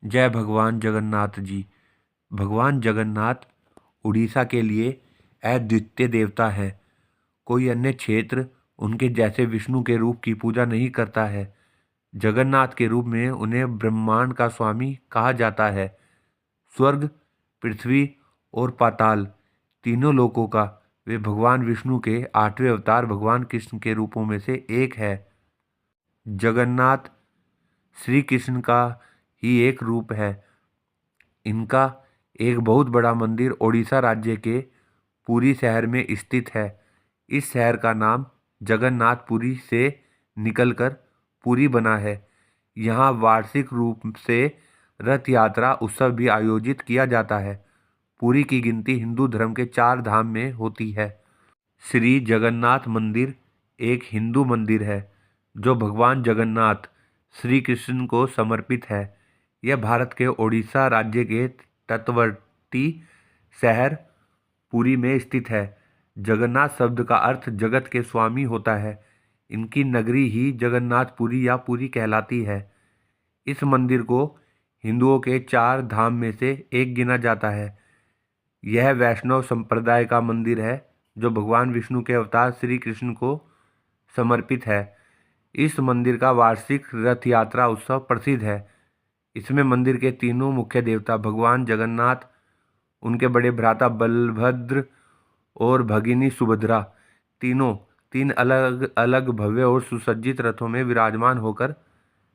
जय भगवान जगन्नाथ जी। भगवान जगन्नाथ उड़ीसा के लिए अद्वितीय देवता है। कोई अन्य क्षेत्र उनके जैसे विष्णु के रूप की पूजा नहीं करता है। जगन्नाथ के रूप में उन्हें ब्रह्मांड का स्वामी कहा जाता है। स्वर्ग, पृथ्वी और पाताल तीनों लोकों का वे भगवान विष्णु के 8वें अवतार भगवान कृष्ण के रूपों में से एक है। जगन्नाथ श्री कृष्ण का ही एक रूप है। इनका एक बहुत बड़ा मंदिर ओडिशा राज्य के पुरी शहर में स्थित है। इस शहर का नाम जगन्नाथपुरी से निकलकर पुरी बना है। यहाँ वार्षिक रूप से रथ यात्रा उत्सव भी आयोजित किया जाता है। पुरी की गिनती हिंदू धर्म के 4 धाम में होती है। श्री जगन्नाथ मंदिर एक हिंदू मंदिर है जो भगवान जगन्नाथ श्री कृष्ण को समर्पित है। यह भारत के ओडिशा राज्य के तटवर्ती शहर पुरी में स्थित है। जगन्नाथ शब्द का अर्थ जगत के स्वामी होता है। इनकी नगरी ही जगन्नाथपुरी या पुरी कहलाती है। इस मंदिर को हिंदुओं के 4 धाम में से एक गिना जाता है। यह वैष्णव संप्रदाय का मंदिर है जो भगवान विष्णु के अवतार श्री कृष्ण को समर्पित है। इस मंदिर का वार्षिक रथ यात्रा उत्सव प्रसिद्ध है। इसमें मंदिर के तीनों मुख्य देवता भगवान जगन्नाथ, उनके बड़े भ्राता बलभद्र और भगिनी सुभद्रा तीनों 3 अलग अलग भव्य और सुसज्जित रथों में विराजमान होकर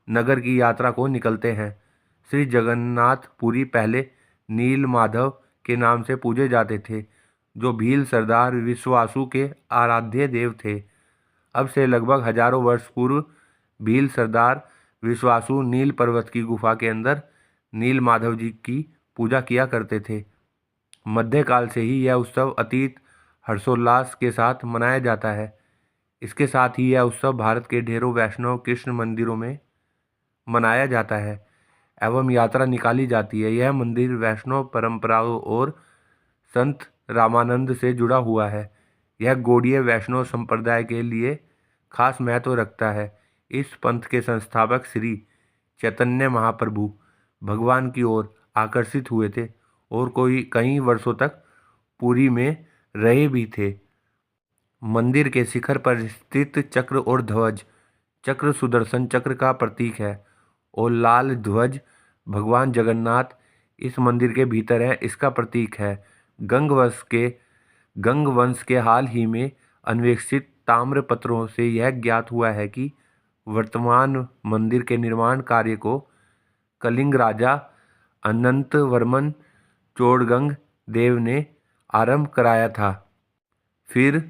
नगर की यात्रा को निकलते हैं। श्री जगन्नाथ पुरी पहले नील माधव के नाम से पूजे जाते थे, जो भील सरदार विश्वासु के आराध्य देव थे। अब से लगभग हजारों वर्ष पूर्व भील सरदार विश्वासु नील पर्वत की गुफा के अंदर नील माधव जी की पूजा किया करते थे। मध्यकाल से ही यह उत्सव अतीत हर्षोल्लास के साथ मनाया जाता है। इसके साथ ही यह उत्सव भारत के ढेरों वैष्णव कृष्ण मंदिरों में मनाया जाता है एवं यात्रा निकाली जाती है। यह मंदिर वैष्णव परंपराओं और संत रामानंद से जुड़ा हुआ है। यह गौड़ीय वैष्णव संप्रदाय के लिए खास महत्व रखता है। इस पंथ के संस्थापक श्री चैतन्य महाप्रभु भगवान की ओर आकर्षित हुए थे और कई वर्षों तक पुरी में रहे भी थे। मंदिर के शिखर पर स्थित चक्र और ध्वज, चक्र सुदर्शन चक्र का प्रतीक है और लाल ध्वज भगवान जगन्नाथ इस मंदिर के भीतर है, इसका प्रतीक है। गंग वंश के हाल ही में अन्वेषित ताम्र पत्रों से यह ज्ञात हुआ है कि वर्तमान मंदिर के निर्माण कार्य को कलिंग राजा अनंतवर्मन चोड़गंग देव ने आरंभ कराया था। फिर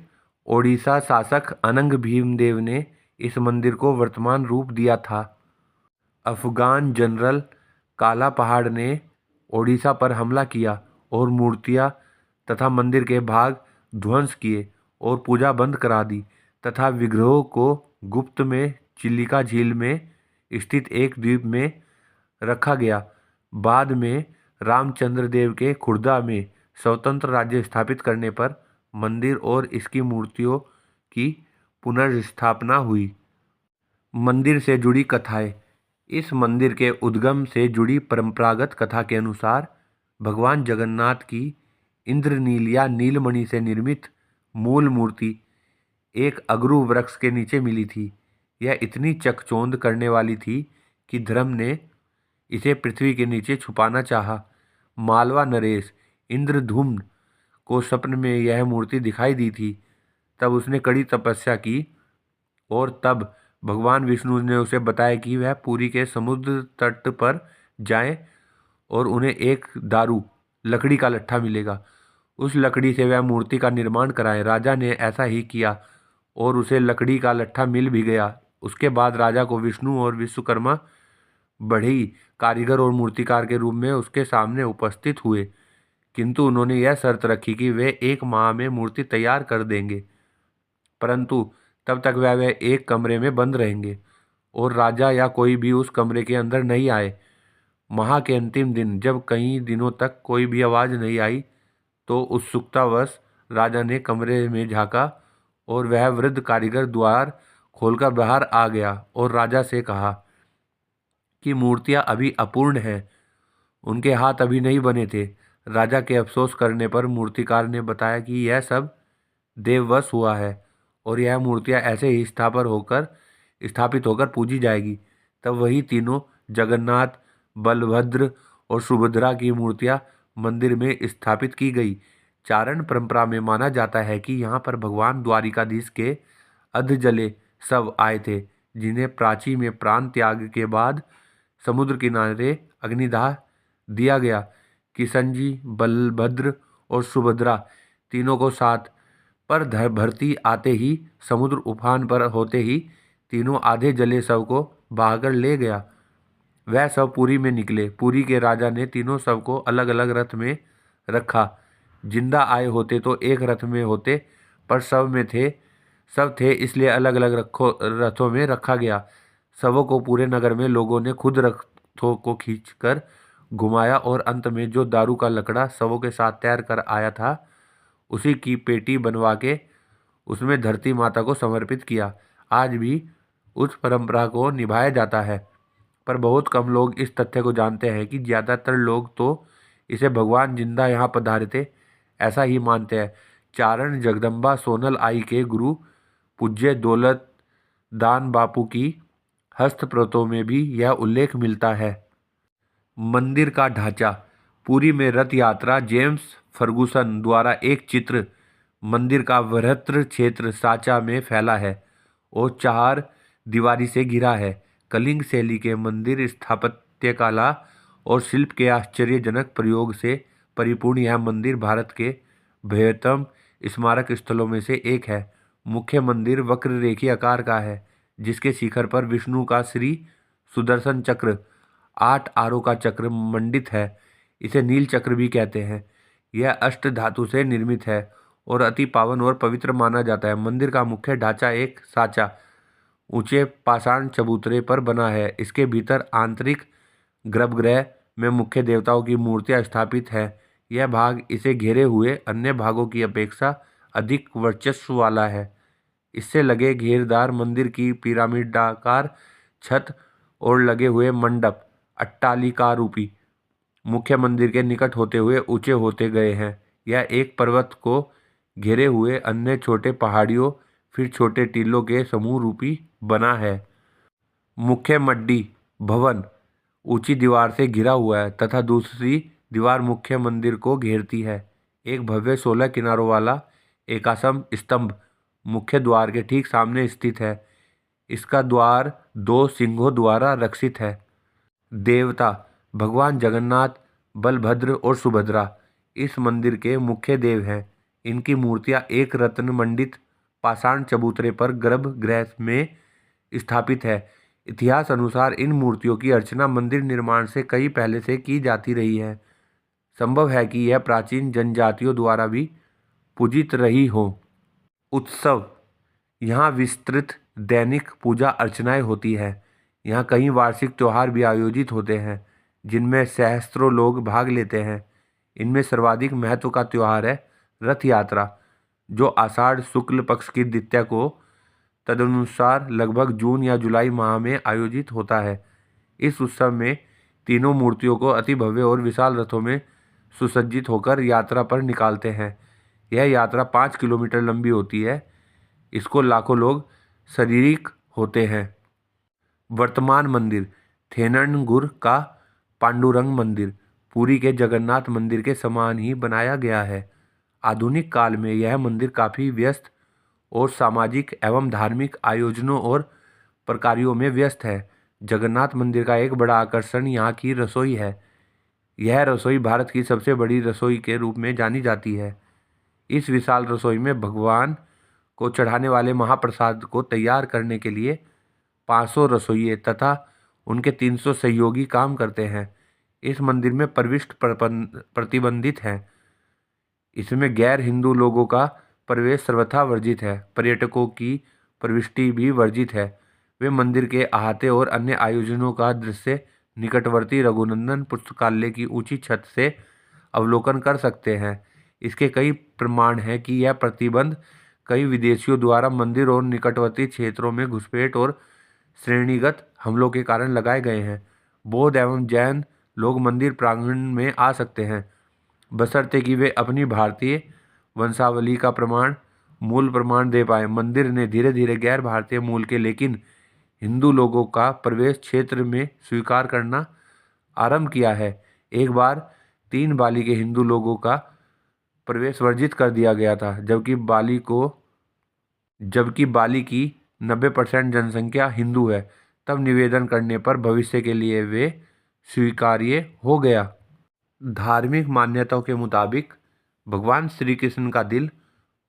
ओडिशा शासक अनंग भीमदेव ने इस मंदिर को वर्तमान रूप दिया था। अफगान जनरल काला पहाड़ ने ओडिशा पर हमला किया और मूर्तियां तथा मंदिर के भाग ध्वंस किए और पूजा बंद करा दी तथा विग्रहों को गुप्त में चिलिका झील में स्थित एक द्वीप में रखा गया। बाद में रामचंद्र देव के खुर्दा में स्वतंत्र राज्य स्थापित करने पर मंदिर और इसकी मूर्तियों की पुनर्स्थापना हुई। मंदिर से जुड़ी कथाएं। इस मंदिर के उद्गम से जुड़ी परंपरागत कथा के अनुसार भगवान जगन्नाथ की इंद्रनील या नीलमणि से निर्मित मूल मूर्ति एक अगरू वृक्ष के नीचे मिली थी। यह इतनी चकचौंध करने वाली थी कि धर्म ने इसे पृथ्वी के नीचे छुपाना चाहा। मालवा नरेश इंद्रधुम्न को स्वप्न में यह मूर्ति दिखाई दी थी। तब उसने कड़ी तपस्या की और तब भगवान विष्णु ने उसे बताया कि वह पुरी के समुद्र तट पर जाएं और उन्हें एक दारू लकड़ी का लट्ठा मिलेगा, उस लकड़ी से वह मूर्ति का निर्माण कराएं। राजा ने ऐसा ही किया और उसे लकड़ी का लट्ठा मिल भी गया। उसके बाद राजा को विष्णु और विश्वकर्मा बढ़ई कारीगर और मूर्तिकार के रूप में उसके सामने उपस्थित हुए, किंतु उन्होंने यह शर्त रखी कि वे 1 माह में मूर्ति तैयार कर देंगे, परंतु तब तक वह एक कमरे में बंद रहेंगे और राजा या कोई भी उस कमरे के अंदर नहीं आए। माह के अंतिम दिन जब कई दिनों तक कोई भी आवाज़ नहीं आई तो उत्सुकतावश राजा ने कमरे में झांका और वह वृद्ध कारीगर द्वार खोलकर बाहर आ गया और राजा से कहा कि मूर्तियां अभी अपूर्ण हैं, उनके हाथ अभी नहीं बने थे। राजा के अफसोस करने पर मूर्तिकार ने बताया कि यह सब देववश हुआ है और यह मूर्तियाँ ऐसे ही स्थापित होकर पूजी जाएगी। तब वही तीनों जगन्नाथ, बलभद्र और सुभद्रा की मूर्तियाँ मंदिर में स्थापित की गई। चारण परंपरा में माना जाता है कि यहाँ पर भगवान द्वारिकाधीश के अधजले शव आए थे, जिन्हें प्राची में प्राण त्याग के बाद समुद्र किनारे अग्निदाह दिया गया। किशन जी, बलभद्र और सुभद्रा तीनों को साथ पर भरती आते ही समुद्र उफान पर होते ही तीनों आधे जले शव को बहाकर ले गया। वह शव पुरी में निकले। पुरी के राजा ने तीनों शव को अलग अलग रथ में रखा। जिंदा आए होते तो एक रथ में होते, पर सब थे इसलिए अलग अलग रथों में रखा गया। शवों को पूरे नगर में लोगों ने खुद रथों को खींचकर घुमाया और अंत में जो दारू का लकड़ा शवों के साथ तैर कर आया था, उसी की पेटी बनवा के उसमें धरती माता को समर्पित किया। आज भी उस परंपरा को निभाया जाता है, पर बहुत कम लोग इस तथ्य को जानते हैं कि ज़्यादातर लोग तो इसे भगवान जिंदा यहाँ पधारे थे ऐसा ही मानते हैं। चारण जगदम्बा सोनल आई के गुरु पूज्य दौलत दान बापू की हस्तप्रतों में भी यह उल्लेख मिलता है। मंदिर का ढांचा। पुरी में रथ यात्रा जेम्स फर्गुसन द्वारा एक चित्र मंदिर का वृहत्तर क्षेत्र साचा में फैला है और 4 दीवारी से घिरा है। कलिंग शैली के मंदिर स्थापत्य कला और शिल्प के आश्चर्यजनक प्रयोग से परिपूर्ण यह मंदिर भारत के बृहत्तम स्मारक स्थलों में से एक है। मुख्य मंदिर वक्र रेखीय आकार का है, जिसके शिखर पर विष्णु का श्री सुदर्शन चक्र 8 आरों का चक्र मंडित है। इसे नील चक्र भी कहते हैं। यह अष्ट धातु से निर्मित है और अति पावन और पवित्र माना जाता है। मंदिर का मुख्य ढांचा एक साचा ऊंचे पाषाण चबूतरे पर बना है। इसके भीतर आंतरिक गर्भगृह में मुख्य देवताओं की मूर्तियां स्थापित है। यह भाग इसे घेरे हुए अन्य भागों की अपेक्षा अधिक वर्चस्व वाला है। इससे लगे घेरदार मंदिर की पिरामिडाकार छत और लगे हुए मंडप अट्टालिकारूपी मुख्य मंदिर के निकट होते हुए ऊंचे होते गए हैं। यह एक पर्वत को घेरे हुए अन्य छोटे पहाड़ियों फिर छोटे टीलों के समूह रूपी बना है। मुख्य मड्डी भवन ऊंची दीवार से घिरा हुआ है तथा दूसरी दीवार मुख्य मंदिर को घेरती है। एक भव्य 16 किनारों वाला एकासम स्तंभ मुख्य द्वार के ठीक सामने स्थित है। इसका द्वार 2 सिंहों द्वारा रक्षित है। देवता भगवान जगन्नाथ, बलभद्र और सुभद्रा इस मंदिर के मुख्य देव हैं। इनकी मूर्तियां एक रत्न मंडित पाषाण चबूतरे पर गर्भगृह में स्थापित है। इतिहास अनुसार इन मूर्तियों की अर्चना मंदिर निर्माण से कई पहले से की जाती रही है। संभव है कि यह प्राचीन जनजातियों द्वारा भी पूजित रही हो। उत्सव यहाँ विस्तृत दैनिक पूजा अर्चनाएं होती है। यहाँ कई वार्षिक त्यौहार भी आयोजित होते हैं, जिनमें सहस्त्रों लोग भाग लेते हैं। इनमें सर्वाधिक महत्व का त्यौहार है रथ यात्रा, जो आषाढ़ शुक्ल पक्ष की द्वितीया को तदनुसार लगभग जून या जुलाई माह में आयोजित होता है। इस उत्सव में तीनों मूर्तियों को अति भव्य और विशाल रथों में सुसज्जित होकर यात्रा पर निकालते हैं। यह यात्रा 5 किलोमीटर लंबी होती है। इसको लाखों लोग शारीरिक होते हैं। वर्तमान मंदिर थेननगुर का पांडुरंग मंदिर पुरी के जगन्नाथ मंदिर के समान ही बनाया गया है। आधुनिक काल में यह मंदिर काफ़ी व्यस्त और सामाजिक एवं धार्मिक आयोजनों और प्रकारों में व्यस्त है। जगन्नाथ मंदिर का एक बड़ा आकर्षण यहाँ की रसोई है। यह रसोई भारत की सबसे बड़ी रसोई के रूप में जानी जाती है। इस विशाल रसोई में भगवान को चढ़ाने वाले महाप्रसाद को तैयार करने के लिए 500 रसोइये तथा उनके 300 सहयोगी काम करते हैं। इस मंदिर में प्रविष्ट प्रतिबंधित है। इसमें गैर हिंदू लोगों का प्रवेश सर्वथा वर्जित है। पर्यटकों की प्रविष्टि भी वर्जित है। वे मंदिर के अहाते और अन्य आयोजनों का दृश्य निकटवर्ती रघुनंदन पुस्तकालय की ऊंची छत से अवलोकन कर सकते हैं। इसके कई प्रमाण हैं कि यह प्रतिबंध कई विदेशियों द्वारा मंदिर और निकटवर्ती क्षेत्रों में घुसपैठ और श्रेणीगत हमलों के कारण लगाए गए हैं। बौद्ध एवं जैन लोग मंदिर प्रांगण में आ सकते हैं, बशर्ते कि वे अपनी भारतीय वंशावली का मूल प्रमाण दे पाए। मंदिर ने धीरे धीरे गैर भारतीय मूल के लेकिन हिंदू लोगों का प्रवेश क्षेत्र में स्वीकार करना आरंभ किया है। एक बार 3 बाली के हिंदू लोगों का प्रवेश वर्जित कर दिया गया था, जबकि बाली की 90% जनसंख्या हिंदू है। तब निवेदन करने पर भविष्य के लिए वे स्वीकार्य हो गया। धार्मिक मान्यताओं के मुताबिक भगवान श्री कृष्ण का दिल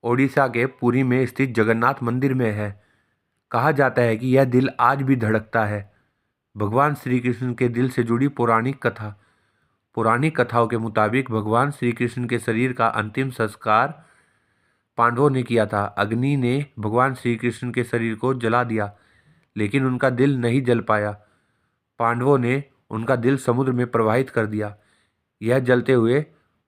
ओडिशा के पुरी में स्थित जगन्नाथ मंदिर में है। कहा जाता है कि यह दिल आज भी धड़कता है। भगवान श्री कृष्ण के दिल से जुड़ी पौराणिक कथाओं के मुताबिक भगवान श्री कृष्ण के शरीर का अंतिम संस्कार पांडवों ने किया था। अग्नि ने भगवान श्री कृष्ण के शरीर को जला दिया, लेकिन उनका दिल नहीं जल पाया। पांडवों ने उनका दिल समुद्र में प्रवाहित कर दिया। यह जलते हुए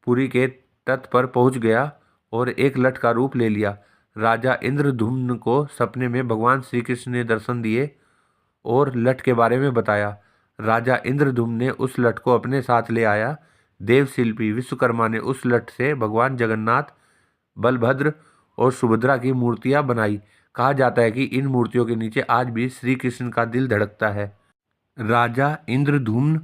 पुरी के तट पर पहुंच गया और एक लठ का रूप ले लिया। राजा इंद्रद्युम्न को सपने में भगवान श्री कृष्ण ने दर्शन दिए और लठ के बारे में बताया। राजा इंद्रद्युम्न ने उस लठ को अपने साथ ले आया। देवशिल्पी विश्वकर्मा ने उस लठ से भगवान जगन्नाथ, बलभद्र और सुभद्रा की मूर्तियां बनाई। कहा जाता है कि इन मूर्तियों के नीचे आज भी श्री कृष्ण का दिल धड़कता है। राजा इंद्रद्युम्न,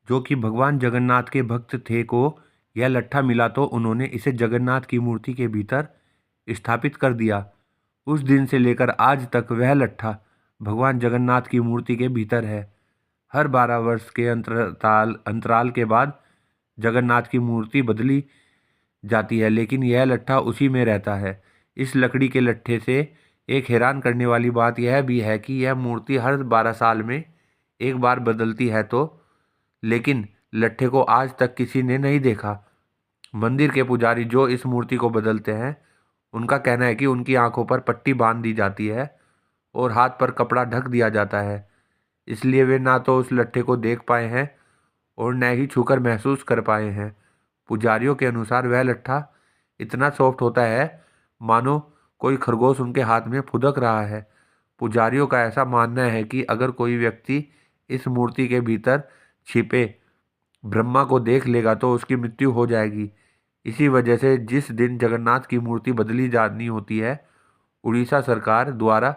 जो कि भगवान जगन्नाथ के भक्त थे, को यह लट्ठा मिला तो उन्होंने इसे जगन्नाथ की मूर्ति के भीतर स्थापित कर दिया। उस दिन से लेकर आज तक वह लट्ठा भगवान जगन्नाथ की मूर्ति के भीतर है। हर 12 वर्ष के अंतराल के बाद जगन्नाथ की मूर्ति बदली जाती है, लेकिन यह लट्ठा उसी में रहता है। इस लकड़ी के लट्ठे से एक हैरान करने वाली बात यह भी है कि यह मूर्ति हर 12 साल में एक बार बदलती है लेकिन लट्ठे को आज तक किसी ने नहीं देखा। मंदिर के पुजारी जो इस मूर्ति को बदलते हैं, उनका कहना है कि उनकी आंखों पर पट्टी बांध दी जाती है और हाथ पर कपड़ा ढक दिया जाता है। इसलिए वे ना तो उस लट्ठे को देख पाए हैं और न ही छूकर महसूस कर पाए हैं। पुजारियों के अनुसार वह लट्ठा इतना सॉफ्ट होता है मानो कोई खरगोश उनके हाथ में फुदक रहा है। पुजारियों का ऐसा मानना है कि अगर कोई व्यक्ति इस मूर्ति के भीतर छिपे ब्रह्मा को देख लेगा तो उसकी मृत्यु हो जाएगी। इसी वजह से जिस दिन जगन्नाथ की मूर्ति बदली जानी होती है, उड़ीसा सरकार द्वारा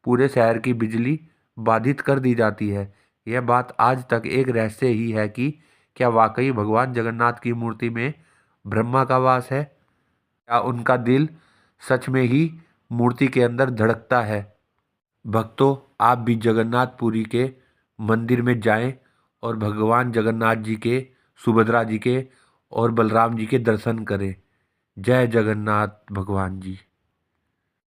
पूरे शहर की बिजली बाधित कर दी जाती है। यह बात आज तक एक रहस्य ही है कि क्या वाकई भगवान जगन्नाथ की मूर्ति में ब्रह्मा का वास है, या उनका दिल सच में ही मूर्ति के अंदर धड़कता है। भक्तों, आप भी जगन्नाथपुरी के मंदिर में जाएं और भगवान जगन्नाथ जी के, सुभद्रा जी के और बलराम जी के दर्शन करें। जय जगन्नाथ भगवान जी।